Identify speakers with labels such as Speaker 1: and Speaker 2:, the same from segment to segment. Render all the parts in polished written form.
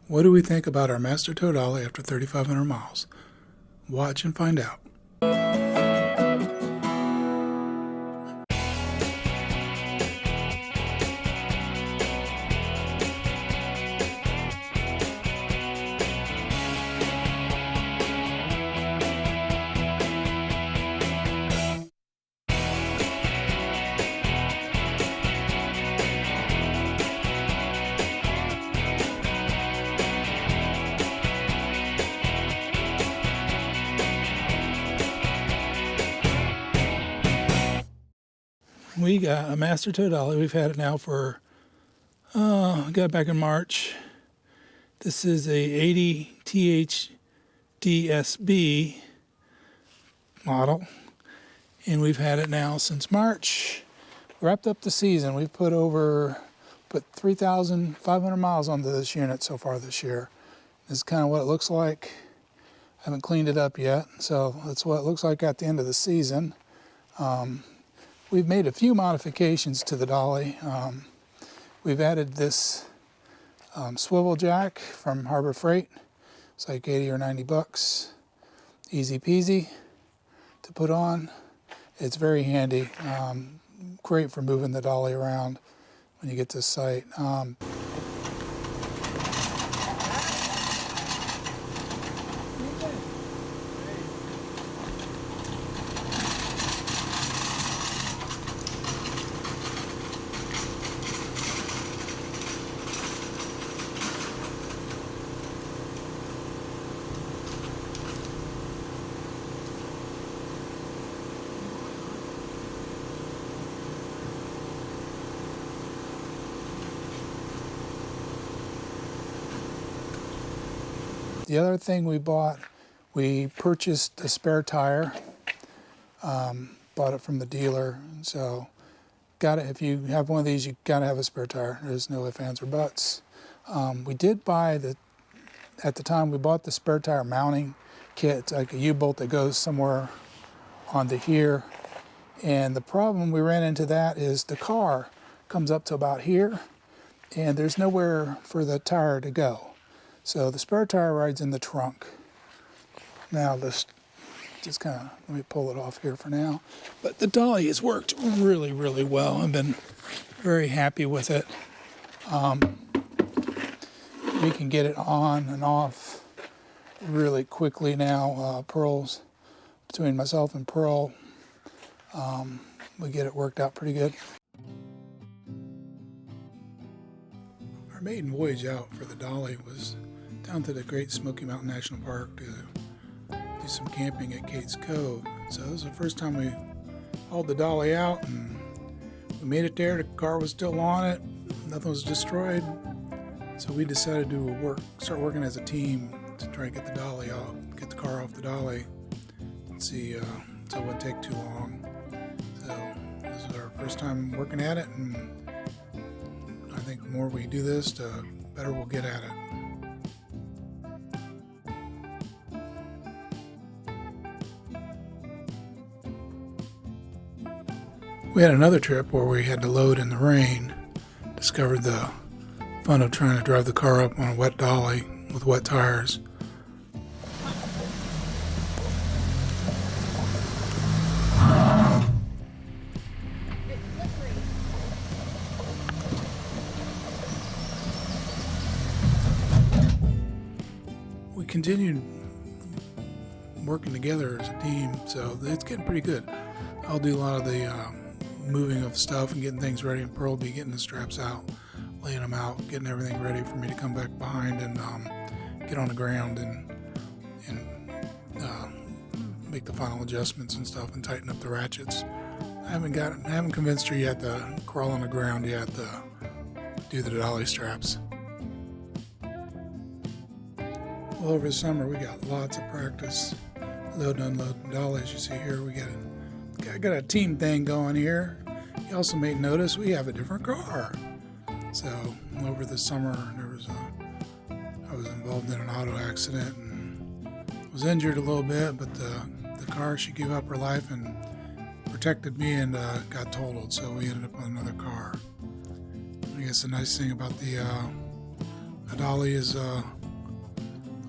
Speaker 1: What do we think about our Master Tow Dolly after 3,500 miles? Watch and find out. We got a Master Tow Dolly. We've had it now for, got it back in March. This is a 80 THDSB model, and we've had it now since March. Wrapped up the season. We've put 3,500 miles onto this unit so far this year. This is kind of what it looks like. I haven't cleaned it up yet, so that's what it looks like at the end of the season. We've made a few modifications to the Dolly. We've added this swivel jack from Harbor Freight. It's like 80 or 90 bucks. Easy peasy to put on. It's very handy. Great for moving the Dolly around when you get to site. The other thing we purchased a spare tire, bought it from the dealer. So if you have one of these, you gotta have a spare tire. There's no ifs, ands, or buts. We did buy at the time we bought the spare tire mounting kit. It's like a U-bolt that goes somewhere onto here. And the problem we ran into that is the car comes up to about here, and there's nowhere for the tire to go. So the spare tire rides in the trunk. Now let me pull it off here for now. But the Dolly has worked really, really well. I've been very happy with it. We can get it on and off really quickly now. Pearl's, between myself and Pearl, we get it worked out pretty good. Our maiden voyage out for the Dolly was down to the Great Smoky Mountain National Park to do some camping at Kate's Cove. So this was the first time we hauled the Dolly out, and we made it there. The car was still on it. Nothing was destroyed. So we decided to start working as a team to try to get the Dolly out, get the car off the Dolly. See, so it wouldn't take too long. So this is our first time working at it, and I think the more we do this, the better we'll get at it. We had another trip where we had to load in the rain. Discovered the fun of trying to drive the car up on a wet Dolly with wet tires. We continued working together as a team, so it's getting pretty good. I'll do a lot of the moving of stuff and getting things ready, and Pearl will be getting the straps out, laying them out, getting everything ready for me to come back behind and get on the ground and make the final adjustments and stuff and tighten up the ratchets. I haven't convinced her yet to crawl on the ground yet to do the Dolly straps. Well, over the summer we got lots of practice loading and unloading Dolly. As you see here, we got a team thing going here. You also may notice we have a different car. So over the summer I was involved in an auto accident and was injured a little bit, but the car, she gave up her life and protected me and got totaled, so we ended up on another car. I guess the nice thing about the The Dolly is, all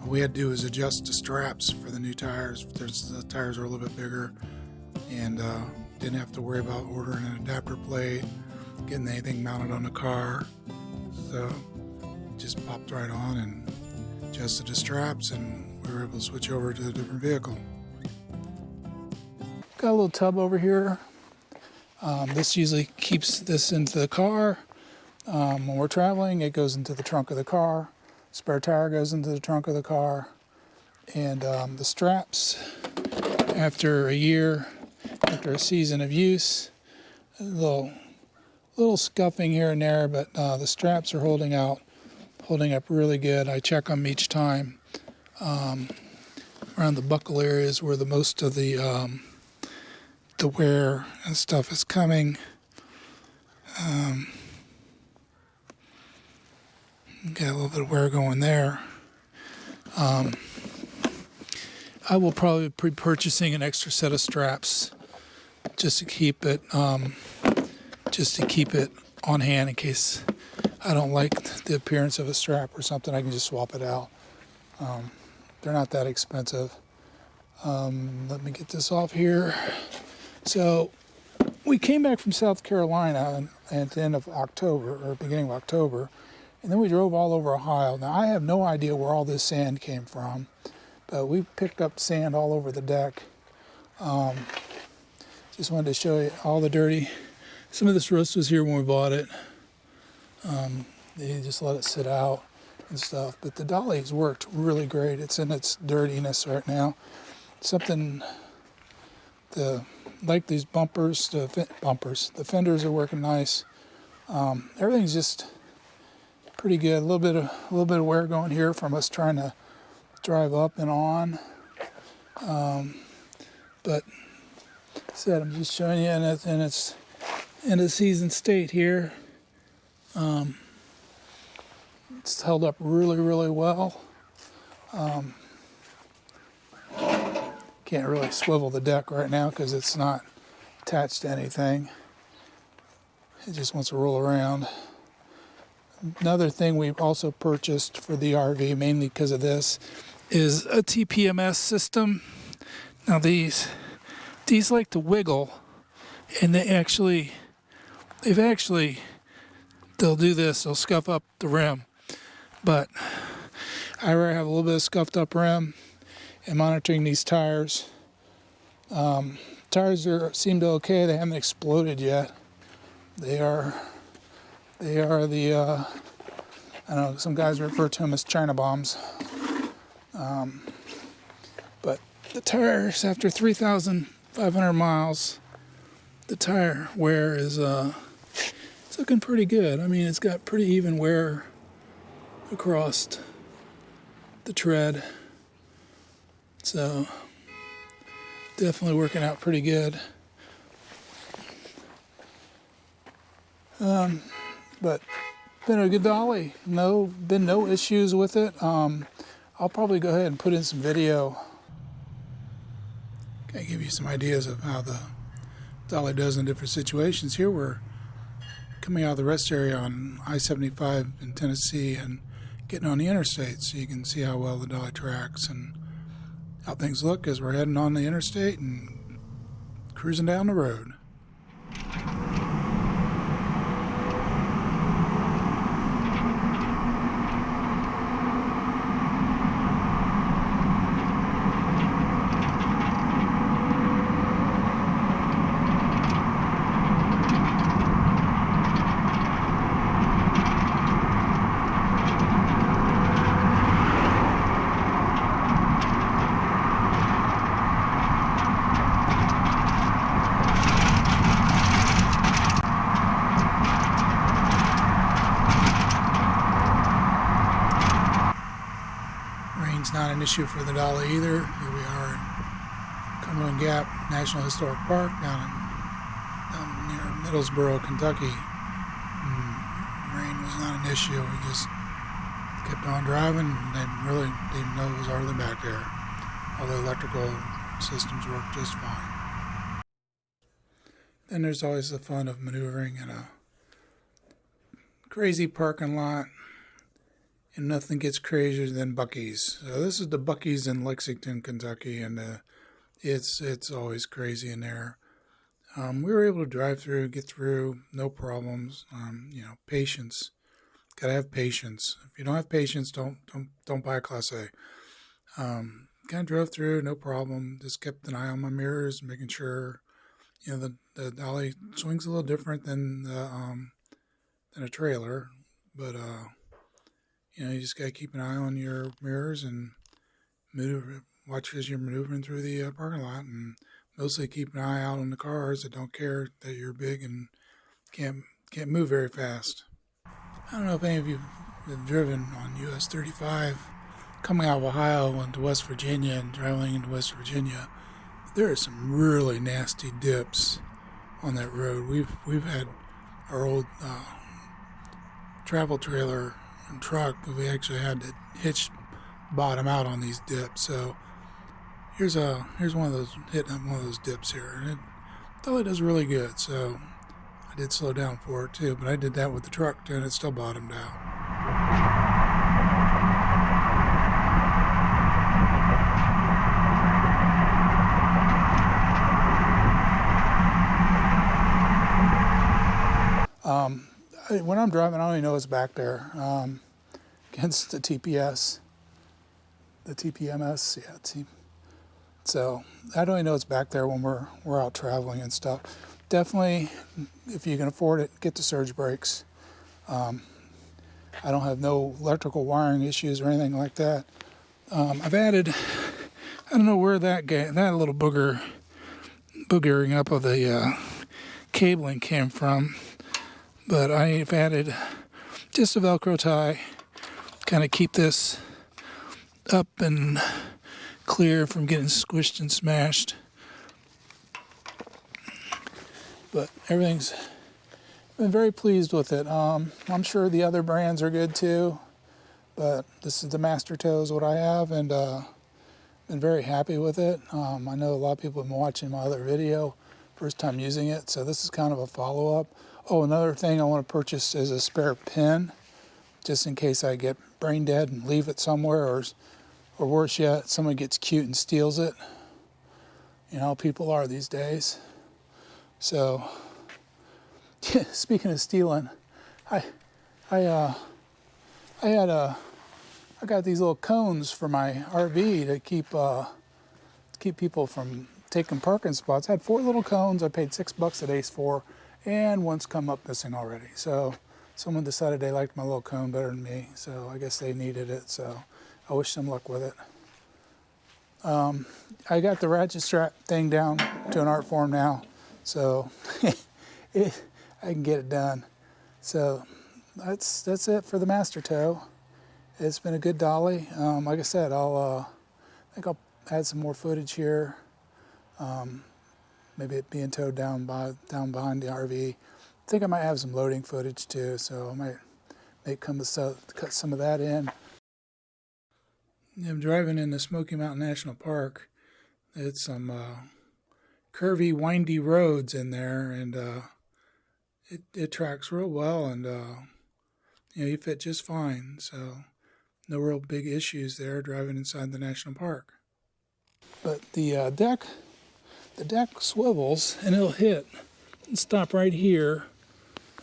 Speaker 1: we had to do is adjust the straps for the new tires. The tires are a little bit bigger, and didn't have to worry about ordering an adapter plate, getting anything mounted on the car. So just popped right on and adjusted the straps, and we were able to switch over to a different vehicle. Got a little tub over here. This usually keeps this into the car. When we're traveling, it goes into the trunk of the car. Spare tire goes into the trunk of the car. And the straps, after a year, after a season of use, a little scuffing here and there, but the straps are holding up really good. I check them each time. Around the buckle areas where the most of the wear and stuff is coming. Got a little bit of wear going there. I will probably be purchasing an extra set of straps just to keep it on hand in case I don't like the appearance of a strap or something. I can just swap it out. They're not that expensive. Let me get this off here. So we came back from South Carolina at the end of October or beginning of October, and then we drove all over Ohio. Now I have no idea where all this sand came from, but we picked up sand all over the deck. Just wanted to show you all the dirty. Some of this rust was here when we bought it. They just let it sit out and stuff. But the Dolly's worked really great. It's in its dirtiness right now. Like these bumpers, the fenders are working nice. Everything's just pretty good. A little bit of wear going here from us trying to drive up and on. But said I'm just showing you in its seasoned state here. It's held up really, really well. Can't really swivel the deck right now because it's not attached to anything. It just wants to roll around. Another thing we've also purchased for the RV, mainly because of this, is a TPMS system. Now these like to wiggle, and they'll do this, they'll scuff up the rim. But I already have a little bit of scuffed up rim and monitoring these tires. Tires seem to okay, they haven't exploded yet. They are the, I don't know, some guys refer to them as China bombs. But the tires, after 3,500 miles, the tire wear is, it's looking pretty good. I mean, it's got pretty even wear across the tread. So, definitely working out pretty good. But been a good Dolly. Been no issues with it. I'll probably go ahead and put in some video. Kind of give you some ideas of how the Dolly does in different situations. Here we're coming out of the rest area on I-75 in Tennessee and getting on the interstate, so you can see how well the Dolly tracks and how things look as we're heading on the interstate and cruising down the road. Not an issue for the Dolly either. Here we are in Cumberland Gap National Historic Park down near Middlesboro, Kentucky. Rain was not an issue. We just kept on driving. They really didn't know it was hardly back there. All the electrical systems worked just fine. Then there's always the fun of maneuvering in a crazy parking lot and nothing gets crazier than Buc-ee's. So this is the Buc-ee's in Lexington, Kentucky, and it's always crazy in there. We were able to drive through, get through, no problems. Patience. Gotta have patience. If you don't have patience, don't buy a Class A. Kind of drove through, no problem. Just kept an eye on my mirrors, making sure the dolly swings a little different than a trailer, but you just gotta keep an eye on your mirrors and watch as you're maneuvering through the parking lot, and mostly keep an eye out on the cars that don't care that you're big and can't move very fast. I don't know if any of you have driven on US 35 coming out of Ohio into West Virginia and traveling into West Virginia. There are some really nasty dips on that road. We've had our old travel trailer and truck, but we actually had to hitch bottom out on these dips. So here's one of those, hitting one of those dips here, and it does really good. So I did slow down for it too, but I did that with the truck too, and it still bottomed out. When I'm driving, I don't even know what's back there. Against the TPS, the TPMS, yeah. So I don't even know what's back there when we're out traveling and stuff. Definitely, if you can afford it, get the surge brakes. I don't have no electrical wiring issues or anything like that. I've added, I don't know where that little boogering up of the cabling came from, but I've added just a Velcro tie, kind of keep this up and clear from getting squished and smashed. But everything's been very pleased with it. I'm sure the other brands are good too, but this is the Master Tow is what I have, and been very happy with it. I know a lot of people have been watching my other video, first time using it, so this is kind of a follow-up. Oh, another thing I want to purchase is a spare pin, just in case I get brain dead and leave it somewhere, or worse yet, someone gets cute and steals it. You know how people are these days. So, speaking of stealing, I got these little cones for my RV to keep people from taking parking spots. I had 4 little cones. I paid $6 at Ace for, and one's come up missing already. So someone decided they liked my little cone better than me. So I guess they needed it. So I wish them luck with it. I got the ratchet strap thing down to an art form now, so I can get it done. So that's it for the Master Tow. It's been a good dolly. Like I said, I think I'll add some more footage here. Maybe it being towed down behind the RV. I think I might have some loading footage too, so I might cut some of that in. I'm driving in the Smoky Mountain National Park. It's some curvy, windy roads in there, and it tracks real well, and you fit just fine. So no real big issues there driving inside the national park. But the deck swivels, and it'll hit and stop right here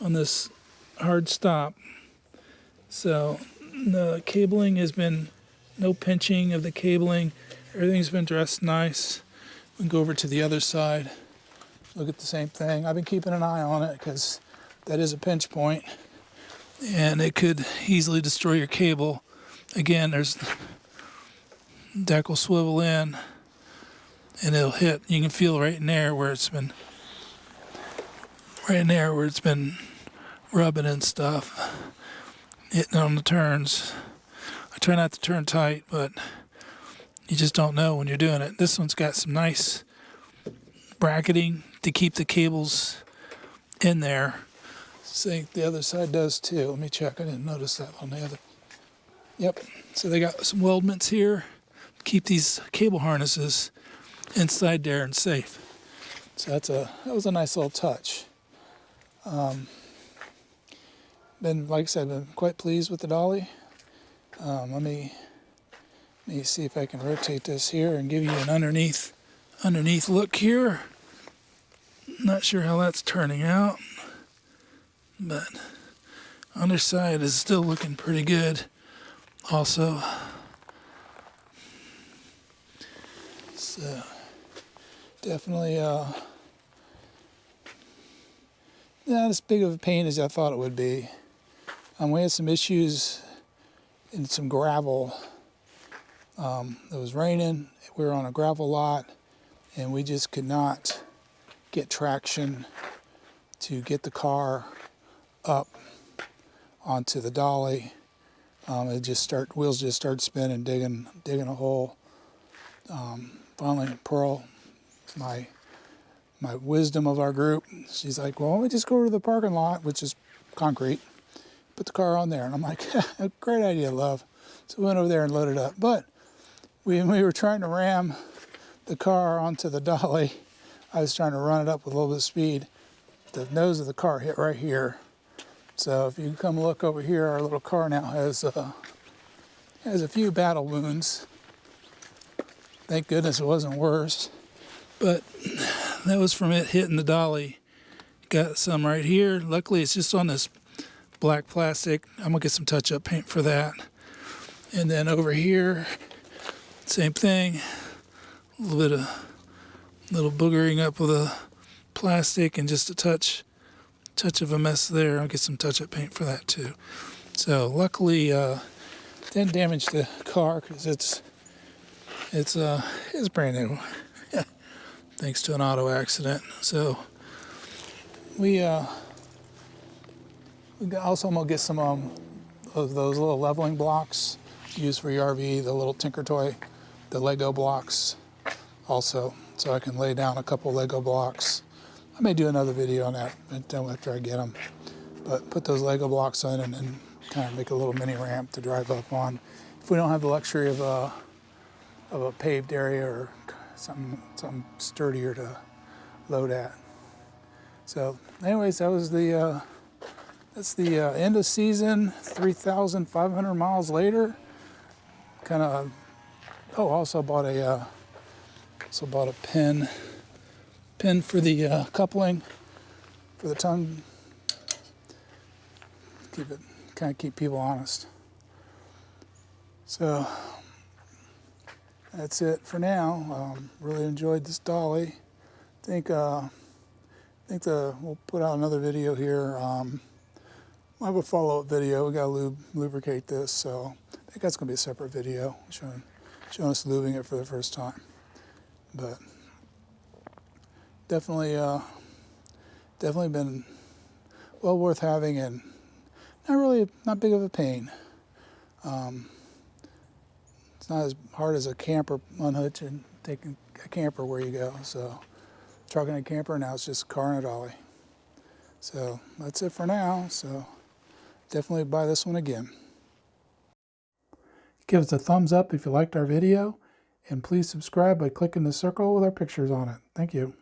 Speaker 1: on this hard stop. So the cabling has been no pinching of the cabling. Everything's been dressed nice. We can go over to the other side, look at the same thing. I've been keeping an eye on it because that is a pinch point, and it could easily destroy your cable. Again, deck will swivel in, and it'll hit. You can feel right in there where it's been rubbing and stuff, hitting on the turns. I try not to turn tight, but you just don't know when you're doing it. This one's got some nice bracketing to keep the cables in there. I think the other side does too. Let me check. I didn't notice that on the other. Yep. So they got some weldments here to keep these cable harnesses inside there and safe. So that was a nice little touch. Like I said, been quite pleased with the dolly. Let me see if I can rotate this here and give you an underneath look here. Not sure how that's turning out, but underside is still looking pretty good also. So definitely not as big of a pain as I thought it would be. We had some issues in some gravel. It was raining, we were on a gravel lot, and we just could not get traction to get the car up onto the dolly. Wheels just started spinning, digging a hole. Finally, Pearl, my wisdom of our group, she's like, well, why don't we just go to the parking lot, which is concrete, put the car on there. And I'm like, great idea, love. So we went over there and loaded up. But we were trying to ram the car onto the dolly. I was trying to run it up with a little bit of speed. The nose of the car hit right here. So if you come look over here, our little car now has a few battle wounds. Thank goodness it wasn't worse. But that was from it hitting the dolly. Got some right here. Luckily it's just on this black plastic. I'm gonna get some touch-up paint for that. And then over here, same thing. A little boogering up with a plastic and just a touch of a mess there. I'll get some touch-up paint for that too. So luckily didn't damage the car because it's brand new. Thanks to an auto accident. So we also, I'm gonna get some of those little leveling blocks used for your RV, the little Tinker Toy, the Lego blocks also, so I can lay down a couple Lego blocks. I may do another video on that after I get them, but put those Lego blocks on and kind of make a little mini ramp to drive up on. If we don't have the luxury of a paved area or something sturdier to load at. So anyways, that's the end of season, 3,500 miles later. Kind of, also bought a pin for the coupling for the tongue. Keep people honest. So that's it for now. Really enjoyed this dolly. I think we'll put out another video here. We'll have a follow-up video. We gotta lubricate this, so I think that's gonna be a separate video showing us lubing it for the first time. But definitely been well worth having, and not big of a pain. It's not as hard as a camper unhitching, taking a camper where you go. So trucking a camper, now it's just a car and a dolly. So that's it for now. So definitely buy this one again. Give us a thumbs up if you liked our video, and please subscribe by clicking the circle with our pictures on it. Thank you.